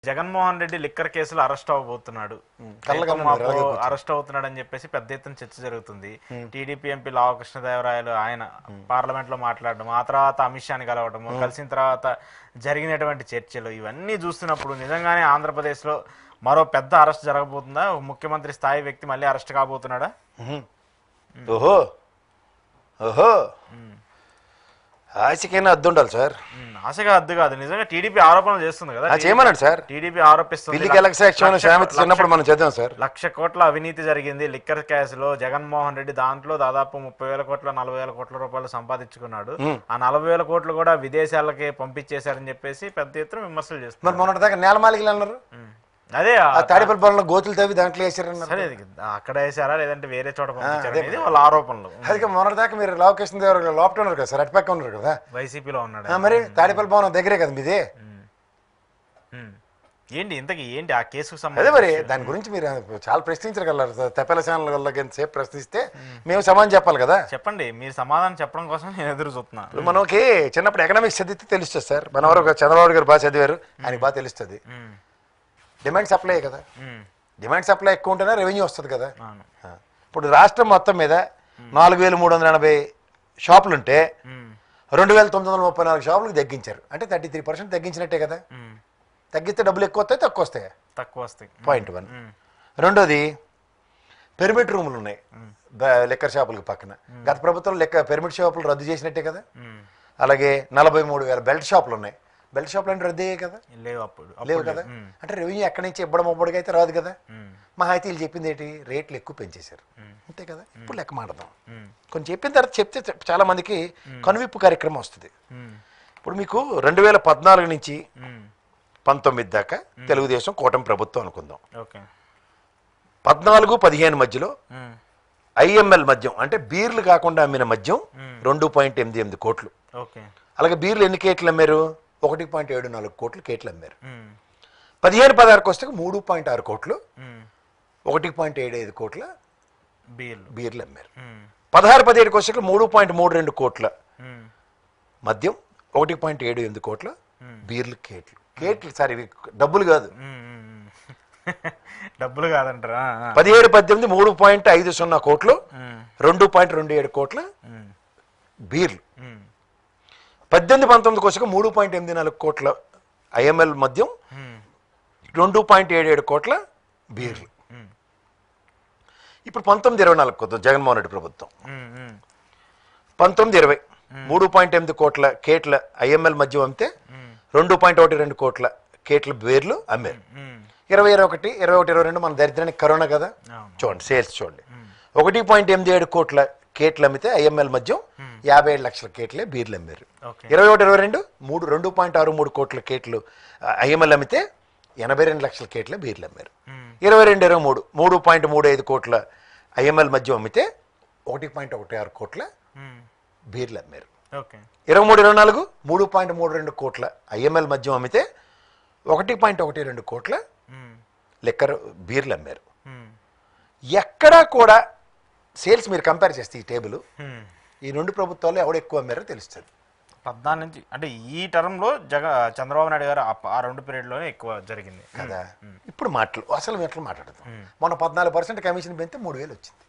Jaganmohan Reddy liquor కేసులో arrest అవబోతున్నాడు, arrest అవుతున్నాడు అని చెప్పేసి పెద్ద ఎత్తున చర్చ జరుగుతుంది. టీడీపీ ఎంపీ లావు కృష్ణదేవరాయలు ఆయన పార్లమెంట్ లో మాట్లాడడం, ఆ తర్వాత అమిత్ షాని కలవడం, కలిసిన తర్వాత జరిగినటువంటి చర్చలు ఇవన్నీ చూస్తున్నప్పుడు నిజంగానే ఆంధ్రప్రదేశ్ లో మరో పెద్ద అరెస్ట్ జరగబోతుందా? ముఖ్యమంత్రి స్థాయి వ్యక్తి మళ్ళీ అరెస్ట్ కాబోతున్నాడా? ఓహో ఓహో ఆశకైనా అద్దు ఉండాలి సార్. ఆశగా అద్దు కాదు, నిజంగా టీడీపీ ఆరోపణలు చేస్తుంది కదా. చేయమన్నాడు సార్. టీడీపీ ఆరోపిస్తుంది మనం చదివాం సార్, 1,00,000 కోట్ల అవినీతి జరిగింది లిక్కర్ కేసులో. జగన్మోహన్ రెడ్డి దాంట్లో దాదాపు 30,000 కోట్ల 40,000 కోట్ల రూపాయలు సంపాదించుకున్నాడు. ఆ 40,000 కోట్లు కూడా విదేశాలకి పంపించేశారని చెప్పేసి పెద్ద ఎత్తున విమర్శలు చేస్తున్నారు. మొన్నటిదాకా నేలమాలికలు అన్నారు. అదే తాడిపల్లి పొలంలో గోతులు తవ్వి దాంట్లో వేసారన్నారు. సరే, అక్కడ వేసారా లేదంటే వేరే చోట పంపించారనేది వాళ్ళ ఆరోపణలు. అది మొన్నటిదాకా మీరు లావు కృష్ణదేవరాయలు లోపల ఉన్నారు కదా సార్, అటుపక్క ఉన్నారు కదా, వైసీపీలో ఉన్నాడు. మరి తాడిపల్లి భవనం దగ్గరే కదా మీది. ఏంటి ఇంతకీ ఏంటి ఆ కేసుకు అదే సంబంధించి? మరి దాని గురించి మీరు చాలా ప్రశ్నించగలరు. తెప్పల ఛానల్ సేపు ప్రశ్నిస్తే మేము సమాధానం చెప్పాలి కదా. చెప్పండి, మీరు సమాధానం చెప్పడం కోసం నేను ఎదురు చూస్తున్నాను. మనకి చిన్నప్పుడు ఎకనామిక్స్ చదివితే తెలుస్తుంది సార్. మనవరు చంద్రబాబు గారు బాగా చదివారు, ఆయనకి బాగా తెలుస్తుంది. డిమాండ్ సప్లై కదా, డిమాండ్ సప్లై ఎక్కువ ఉంటేనే రెవెన్యూ వస్తుంది కదా. ఇప్పుడు రాష్ట్రం మొత్తం మీద 4,380 షాపులుంటే 2,934 షాపులకు తగ్గించారు అంటే 33% తగ్గించినట్టే కదా. తగ్గిస్తే డబ్బులు ఎక్కువ వస్తాయి తక్కువ వస్తాయి? తక్కువ వస్తాయి. పాయింట్ 1. రెండోది పెర్మిట్ రూములు ఉన్నాయి లిక్కర్ షాపులకు పక్కన. గత ప్రభుత్వం పెర్మిట్ షాపులు రద్దు చేసినట్టే కదా. అలాగే 43,000 బెల్ట్ షాపులు ఉన్నాయి. బెల్ట్ షాపులు అంటే రద్దు అయ్యాయి కదా, లేవు కదా. అంటే రెవెన్యూ ఎక్కడి నుంచి ఇవ్వడం ఒబ్బడికి అయితే రాదు కదా. మా అయితే వీళ్ళు చెప్పింది ఏంటి, రేట్లు ఎక్కువ పెంచేశారు అంతే కదా. ఇప్పుడు లెక్క మాడదాం. కొంచెం చెప్పిన తర్వాత చెప్తే చాలా మందికి కనువిప్పు కార్యక్రమం వస్తుంది. ఇప్పుడు మీకు 2014 నుంచి 19 దాకా తెలుగుదేశం కూటమి ప్రభుత్వం అనుకుందాం. 14-15 మధ్యలో ఐఎంఎల్ మద్యం అంటే బీర్లు కాకుండా అమ్మిన మద్యం 2.88 కోట్లు. అలాగే బీర్లు ఎన్ని కేట్లు అమ్మారు? 1.74 కోట్లు కేట్లు అమ్మారు. 15-16 వస్తే 3.6 కోట్లు, 1.75 కోట్ల బీర్లు అమ్మారు. 16-17 వస్తే 3.32 కోట్ల మద్యం, 1.78 కోట్ల బీర్లు కేట్లు. కేట్లు సార్, ఇవి డబ్బులు కాదు, డబ్బులు కాదంటారా. 17-18 3.50 కోట్లు, 2.27 కోట్ల బీర్లు. 18-19 కోసం 3.84 కోట్ల ఐఎంఎల్ మద్యం, 2.77 కోట్ల బీర్లు. ఇప్పుడు 19-24 కొద్దాం జగన్మోహన్ రెడ్డి ప్రభుత్వం. 19-20 3.8 కోట్ల కేట్ల ఐఎంఎల్ మద్యం అమ్మితే 2.12 కోట్ల కేట్ల బీర్లు అమ్మారు. 2021-22 మన దరిద్రానికి కరోనా కదా. చూడండి సేల్స్ చూడండి, 1.87 కోట్ల కేట్లు అమ్మితే ఐఎంఎల్ మద్యం 57 లక్షల కేట్లే బీర్లు అమ్మారు. 21-22 2.63 కోట్ల కేట్లు ఐఎంఎల్ అమ్మితే 82 లక్షల కేట్లే బీర్లు అమ్మారు. 22-23 3.35 కోట్ల ఐఎంఎల్ మద్యం అమ్మితే 1.16 కోట్ల బీర్లు అమ్మారు. 23-24 3.32 కోట్ల ఐఎంఎల్ మద్యం అమ్మితే 1.12 కోట్ల లిక్కర్ బీర్లు అమ్మారు. ఎక్కడా కూడా సేల్స్ మీరు కంపేర్ చేస్తే ఈ టేబుల్ ఈ రెండు ప్రభుత్వాలు ఎవడు ఎక్కువ అమ్మారో తెలుస్తుంది. 14 నుంచి అంటే ఈ టర్మ్లో చంద్రబాబు నాయుడు గారు ఆ 2 పీరియడ్లోనే ఎక్కువ జరిగింది కదా. ఇప్పుడు అసలు మాట్లాడదాం. మొన్న 14% కమిషన్ పెంచితే 3,000 వచ్చింది.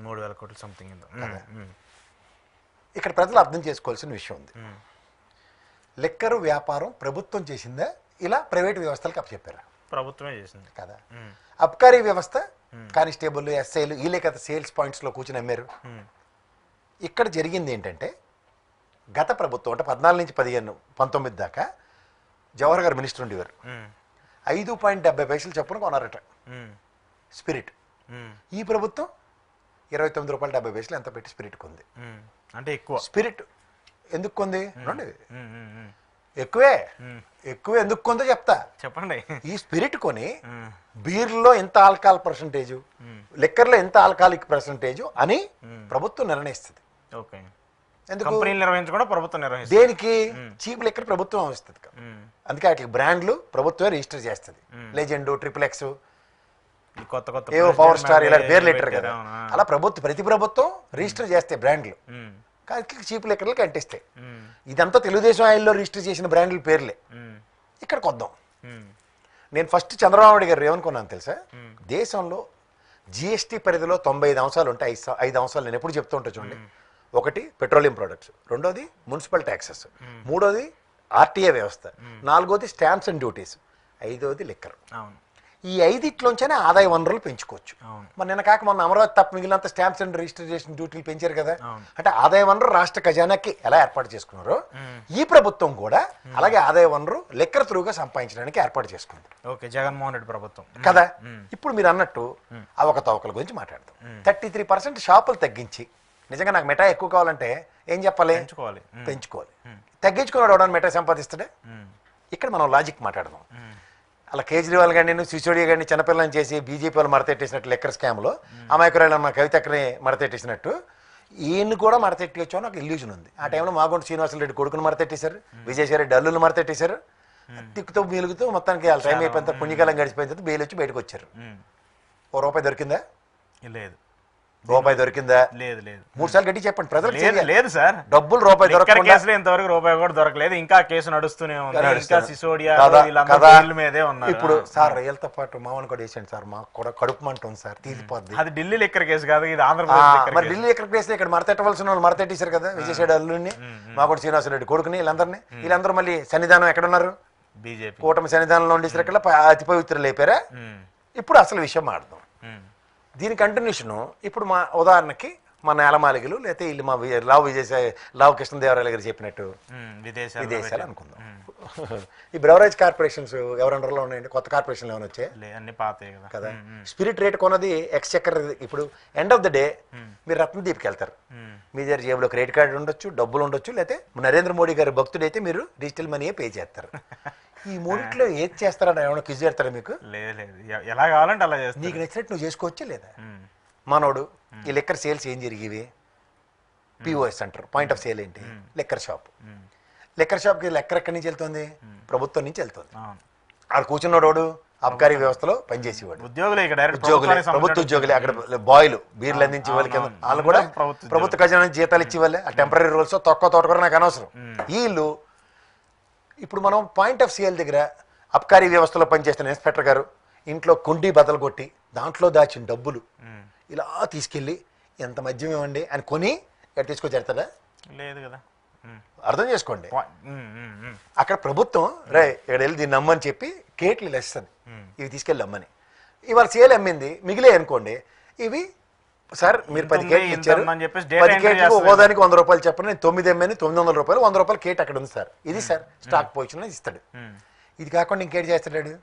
3,000 కోట్లు సంథింగ్. ఇక్కడ ప్రజలు అర్థం చేసుకోవాల్సిన విషయం ఉంది. లిక్కరు వ్యాపారం ప్రభుత్వం చేసిందా, ఇలా ప్రైవేట్ వ్యవస్థలకు అప్పచెప్పారా? ప్రభుత్వమే చేసింది కదా. అబ్కారీ వ్యవస్థ కానిస్టేబుల్ ఎస్ఐలు వీళ్ళే కదా సేల్స్ పాయింట్స్లో కూర్చుని అమ్మారు. ఇక్కడ జరిగింది ఏంటంటే గత ప్రభుత్వం అంటే 14 నుంచి 19 దాకా జవహర్ గారు మినిస్టర్ ఉండేవారు. 5.70 పైసలు చొప్పున కొన్నారట స్పిరిట్. ఈ ప్రభుత్వం 29.70 రూపాయలు ఎంత పెట్టి స్పిరిట్ కొంది. అంటే ఎక్కువ స్పిరిట్ ఎందుకు కొంది? ఎక్కువే ఎందుకు కొందో చెప్తా, చెప్పండి. ఈ స్పిరిట్ కొని బీర్లో ఎంత ఆల్కహాల్ పర్సంటేజు, లిక్కర్లో ఎంత ఆల్కహాలిక్ పర్సంటేజు అని ప్రభుత్వం నిర్ణయిస్తుంది. ఎందుకు నిర్వహించకుండా ప్రభుత్వం నిర్వహిస్తుంది? దేనికి? చీప్ లిక్కర్ ప్రభుత్వం వస్తుంది. అందుకే వాటికి బ్రాండ్లు ప్రభుత్వమే రిజిస్టర్ చేస్తుంది. లెజెండ్, XXX, ఏవో పవర్ స్టార్ ఇలా పేర్లు పెట్టారు కదా. అలా ప్రతి ప్రభుత్వం రిజిస్టర్ చేస్తాయి బ్రాండ్లు. చీప్ లిక్కర్లకి అంటిస్తాయి. ఇదంతా తెలుగుదేశం ఆయిల్లో రిజిస్టర్ చేసిన బ్రాండ్ల పేర్లే. ఇక్కడికి వద్దాం. నేను ఫస్ట్ చంద్రబాబు నాయుడు గారు ఏమనుకున్నాను తెలుసా, దేశంలో జిఎస్టీ పరిధిలో 95 అంశాలు ఉంటాయి. 5 అంశాలు నేను ఎప్పుడు చెప్తూ ఉంటా చూడండి. ఒకటి పెట్రోలియం ప్రొడక్ట్స్, రెండోది మున్సిపల్ ట్యాక్సెస్, మూడోది ఆర్టీఏ వ్యవస్థ, నాలుగోది స్టాంప్స్ అండ్ డ్యూటీస్, ఐదోది లిక్కర్. ఈ 5 ఆదాయ వనరులు పెంచుకోవచ్చు. మరి నిన్న కాక మొన్న అమరావతి తప్ప మిగిలినంత స్టాంప్స్ అండ్ రిజిస్ట్రేషన్ డ్యూటీలు పెంచారు కదా. అంటే ఆదాయ వనరు రాష్ట్ర ఖజానాకి ఎలా ఏర్పాటు చేసుకున్నారో ఈ ప్రభుత్వం కూడా అలాగే ఆదాయ వనరు లెక్కర్ త్రూగా సంపాదించడానికి ఏర్పాటు చేసుకుంది. ఓకే, జగన్మోహన్ రెడ్డి ప్రభుత్వం కదా. ఇప్పుడు మీరు అన్నట్టు అవకతవకల గురించి మాట్లాడతాం. 33% షాపులు తగ్గించి, నిజంగా నాకు మిఠాయి ఎక్కువ కావాలంటే ఏం చెప్పాలి, పెంచుకోవాలి. తగ్గించుకున్నాడు ఎవడన్నా మిఠాయి సంపాదిస్తాడే. ఇక్కడ మనం లాజిక్ మాట్లాడదాం. అలా కేజ్రీవాల్ గారిని సిసోడియా గారిని చిన్నపిల్లని చేసి బీజేపీ వాళ్ళు మడతెట్టేసినట్టు లెక్కర్ స్కామ్లో అమాయకురాలు మా కవితక్కని మడతెట్టేసినట్టు ఈయన్ని కూడా మడతెట్టేయచ్చు నాకు ఇల్యూజన్ ఉంది. ఆ టైంలో మాగుంట శ్రీనివాసరెడ్డి కొడుకుని మడతెట్టేశారు, విజయసాయిరెడ్డి అల్లుని మడతెట్టేశారు. తిక్కుతూ మీలుగుతూ మొత్తానికి వాళ్ళ టైం అయిపోయిన తర్వాత పుణ్యకాలం గడిచిపోయిన తర్వాత బెయిల్ వచ్చి బయటకు వచ్చారు. ₹1 దొరికిందా? లేదు. రూపాయి దొరికిందా? లేదు లేదు. 3 సార్లు గట్టి చెప్పండి ప్రజలకు. లేదు సార్, డబ్బులు రూపాయి దొరకకుండా ఇంతవరకు రూపాయి కూడా దొరకలేదు. ఇంకా కేసు నడుస్తూనే ఉంది. ఇంకా సిసోడియా మీదే ఉన్నారు. ఇప్పుడు సార్ రైల్తో పాటు మామూలు కూడా వేసాను సార్, మాకు కూడా కడుపు మంట ఉంది సార్, తీసిపోద్ది. అది ఢిల్లీ లెక్కర్ కేసు కాదు, ఇది ఆంధ్రప్రదేశ్. మరి ఢిల్లీ లెక్కర్ కేసు ఇక్కడ మడతెట్టవలసిన వాళ్ళు మడతెట్టేశారు కదా. విజయసాయి అల్లుని, మాగుంట శ్రీనివాసరెడ్డి కొడుకుని, వీళ్ళందరూ మళ్ళీ సన్నిధానం ఎక్కడున్నారు? బీజేపీ కూటమి సన్నిధానంలో ఉండేసరికి అతి పవిత్రులు లేపారా. ఇప్పుడు అసలు విషయం మాట్లాడదాం. దీని కంటిన్యూషను ఇప్పుడు మా ఉదాహరణకి మా నేలమాలికలు లేకపోతే వీళ్ళు మా లావు కృష్ణదేవరాయలు గారు చెప్పినట్టు విదేశాలు అనుకుందాం. ఈ బ్రెవరేజ్ కార్పొరేషన్స్ ఎవరి అండర్లో ఉన్నాయండి? కొత్త కార్పొరేషన్లు ఏమైనా వచ్చాయి? అన్ని పాతే కదా. స్పిరిట్ రేట్ కొన్నది ఎక్స్చెక్కర్. ఇప్పుడు ఎండ్ ఆఫ్ ద డే మీరు రత్నదీప్కి వెళ్తారు, మీ దగ్గర జేబులో క్రెడిట్ కార్డు ఉండొచ్చు, డబ్బులు ఉండొచ్చు, లేకపోతే నరేంద్ర మోడీ గారి భక్తుడైతే మీరు డిజిటల్ మనీయే పే చేస్తారు. ఈ మూడిట్లో ఏది చేస్తారని ఏమైనా క్విజ్ చేస్తారా మీకు? లేదు, ఎలా కావాలంటే అలా చేస్తారు. నీకు నచ్చినట్టు నువ్వు చేసుకోవచ్చా లేదా? మనోడు ఈ లెక్కర్ సేల్స్ ఏం జరిగేవి? పిఓఎస్ అంటారు, పాయింట్ ఆఫ్ సేల్ ఏంటి? Liquor shop. లెక్కర్ షాప్కి లెక్కర్ ఎక్కడి నుంచి వెళ్తుంది? ప్రభుత్వం నుంచి వెళ్తుంది. ఆడు కూర్చున్నాడు అబ్కారీ వ్యవస్థలో పనిచేసేవాడు, ఉద్యోగులే, ప్రభుత్వ ఉద్యోగులే. అక్కడ బాయ్లు బీర్లు అందించే వాళ్ళకి వాళ్ళు కూడా ప్రభుత్వ ఖజానా జీతాలు ఇచ్చే వాళ్ళే. ఆ టెంపరీ రోల్స్ తోటకూర నాకు అనవసరం. వీళ్ళు ఇప్పుడు మనం పాయింట్ ఆఫ్ సేల్ దగ్గర అబ్కారీ వ్యవస్థలో పనిచేస్తున్న ఇన్స్పెక్టర్ గారు ఇంట్లో కుండీ బదలు కొట్టి దాంట్లో దాచిన డబ్బులు ఇలా తీసుకెళ్ళి ఎంత మద్యం ఇవ్వండి అని కొని ఎక్కడ తీసుకొచ్చేస్తాడా? లేదు కదా. అర్థం చేసుకోండి. అక్కడ ప్రభుత్వం ఇక్కడ వెళ్ళి దీన్ని నమ్మని చెప్పి కేట్లు ఇలా ఇస్తుంది, ఇవి తీసుకెళ్ళి అమ్మని. ఇవాళ సేల్ అమ్మింది మిగిలే అనుకోండి, ఇవి సార్ మీరు 10 కేట్లు ఇచ్చారు, 10 కేట్లు ఓదానికి ₹100 చెప్పండి, నేను 9 అమ్మాను, ₹900, ₹100 కేట్ అక్కడ ఉంది సార్, ఇది సార్ స్టాక్ పొజిషన్ ఇస్తాడు. ఇది కాకుండా ఇంకేటి చేస్తాడు?